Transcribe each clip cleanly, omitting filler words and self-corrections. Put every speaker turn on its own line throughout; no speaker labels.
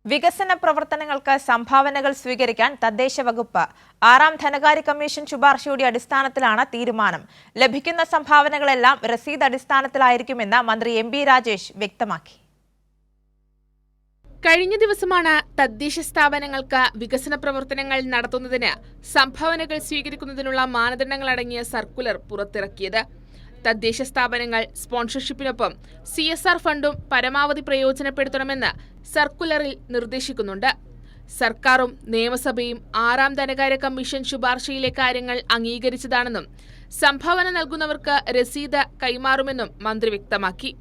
വികസന പ്രവർത്തനങ്ങൾക്ക് സംഭാവനകൾ സ്വീകരിക്കാൻ തദ്ദേശ വകുപ്പ് 6ാം ധനകാര്യ കമ്മീഷൻ ശുപാർശയുടെ അടിസ്ഥാനത്തിലാണ് തീരുമാനം. ലഭിക്കുന്ന സംഭാവനകളെല്ലാം രസീത് അടിസ്ഥാനത്തിലായിരിക്കുമെന്ന് മന്ത്രി എം ബി രാജേഷ് വ്യക്തമാക്കി.
കഴിഞ്ഞ ദിവസമാണ് തദ്ദേശ സ്ഥാപനങ്ങൾക്ക് വികസന പ്രവർത്തനങ്ങൾ നടത്തുന്നതിന് സംഭാവനകൾ സ്വീകരിക്കുന്നതിനുള്ള മാനദണ്ഡങ്ങളടങ്ങിയ സർക്കുലർ പുറത്തിറക്കിയത്. തദ്ദേശ സ്ഥാപനങ്ങൾ സ്പോൺസർഷിപ്പിനൊപ്പം CSR ഫണ്ടും പരമാവധി പ്രയോജനപ്പെടുത്തണമെന്ന് സർക്കുലറിൽ നിർദ്ദേശിക്കുന്നുണ്ട്. സർക്കാരും നിയമസഭയും 6ാം ധനകാര്യ കമ്മീഷൻ ശുപാർശയിലെ കാര്യങ്ങൾ അംഗീകരിച്ചതാണെന്നും സംഭാവന നൽകുന്നവർക്ക് രസീത് കൈമാറുമെന്നും മന്ത്രി വ്യക്തമാക്കി.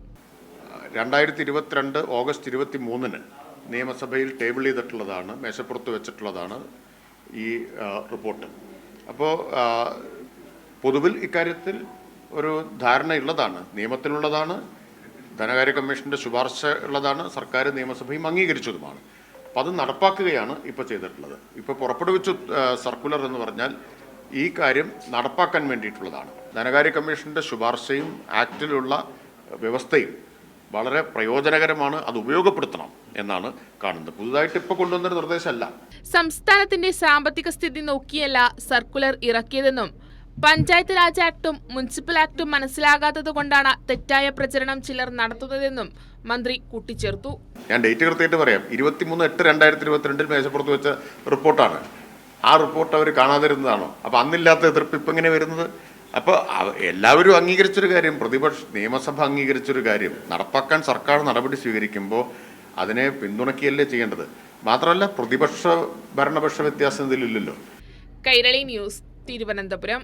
2022 ഓഗസ്റ്റ് 23 നിയമസഭയിൽ ടേബിൾ ചെയ്തിട്ടുള്ളതാണ്, മേശപ്പുറത്ത് വെച്ചിട്ടുള്ളതാണ് ഈ റിപ്പോർട്ട്. അപ്പോൾ പൊതുവിൽ ഇക്കാര്യത്തിൽ ഒരു ധാരണയുള്ളതാണ്, നിയമത്തിലുള്ളതാണ്, ധനകാര്യ കമ്മീഷൻ്റെ ശുപാർശ ഉള്ളതാണ്, സർക്കാർ നിയമസഭയും അംഗീകരിച്ചതുമാണ്. അപ്പോൾ അത് നടപ്പാക്കുകയാണ് ഇപ്പോൾ ചെയ്തിട്ടുള്ളത്. ഇപ്പോൾ പുറപ്പെടുവിച്ച സർക്കുലർ എന്ന് പറഞ്ഞാൽ ഈ കാര്യം നടപ്പാക്കാൻ വേണ്ടിയിട്ടുള്ളതാണ്. ധനകാര്യ കമ്മീഷൻ്റെ ശുപാർശയും ആക്ടിലുള്ള വ്യവസ്ഥയും വളരെ പ്രയോജനകരമാണ്, അത് ഉപയോഗപ്പെടുത്തണം എന്നാണ് കാണുന്നത്. പുതുതായിട്ട് ഇപ്പോൾ കൊണ്ടുവന്നൊരു നിർദ്ദേശമല്ല.
സംസ്ഥാനത്തിന്റെ സാമ്പത്തിക സ്ഥിതി നോക്കിയല്ല സർക്കുലർ ഇറക്കിയതെന്നും പഞ്ചായത്ത് രാജ് ആക്ടും മുനിസിപ്പൽ ആക്ടും മനസ്സിലാകാത്തതുകൊണ്ടാണ് തെറ്റായ പ്രചരണം ചിലർ നടത്തുന്നതെന്നും മന്ത്രി കൂട്ടിച്ചേർത്തു.
ഞാൻ ഡേറ്റ് കൃത്യമായിട്ട് പറയാം. 23/8/2022 മേശപ്പുറത്ത് വെച്ച റിപ്പോർട്ടാണ്. ആ റിപ്പോർട്ട് അവർ കാണാതിരുന്നതാണോ? അപ്പോൾ അന്നില്ലാത്ത എതിർപ്പ് ഇപ്പം ഇങ്ങനെ വരുന്നത്? അപ്പോൾ എല്ലാവരും അംഗീകരിച്ചൊരു കാര്യം, നിയമസഭ അംഗീകരിച്ചൊരു കാര്യം നടപ്പാക്കാൻ സർക്കാർ നടപടി സ്വീകരിക്കുമ്പോൾ അതിനെ പിന്തുണയ്ക്കുകയല്ലേ ചെയ്യേണ്ടത്. മാത്രമല്ല പ്രതിപക്ഷ ഭരണപക്ഷ വ്യത്യാസം ഇതിലില്ലല്ലോ.
കൈരളി ന്യൂസ്, തിരുവനന്തപുരം.